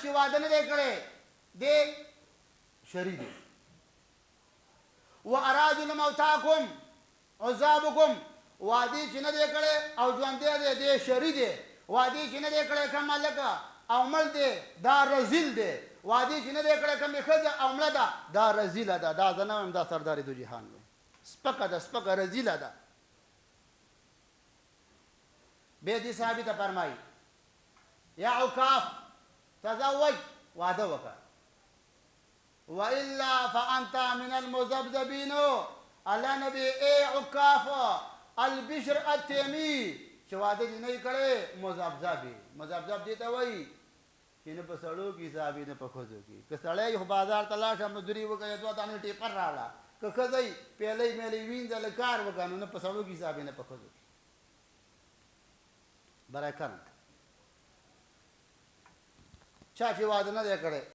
چې واده نه دی کړی دی شری دی. وارادوا موتاکم عذابکم وادي چې نه دی کړی او ژوندی دی دی شری دی. وادي چې نه دی کړی کوم هلکه او مړ دی دا رذیل دی. وادي چې نه دی کړی کومې ښځه او مړه ده دا رذیله ده. دا زه نه وایم دا سردار دو جهان دی سپکه ده سپکه رذیله ده. بیا دې صحابي ته فرمایي یا عکاف تزوج واده وکړه والا فانت من المذبذبین. الله نبی ای عکاف البشر التیمی چې واده دې نه کړی مذبذب. مذبذب دې ته وایي چې نه په سړو کې حساب نه په ښځو کې. که سړی خو بازار ته لاړ شه مزدوري وکړه دوه دانې ټیپر راوړه که ښځی پیلی میلی وینځله کار وکړه نو نه په سړو کې حساب نه په ښځو کې. برای کرند چا چې واده نه دی کړی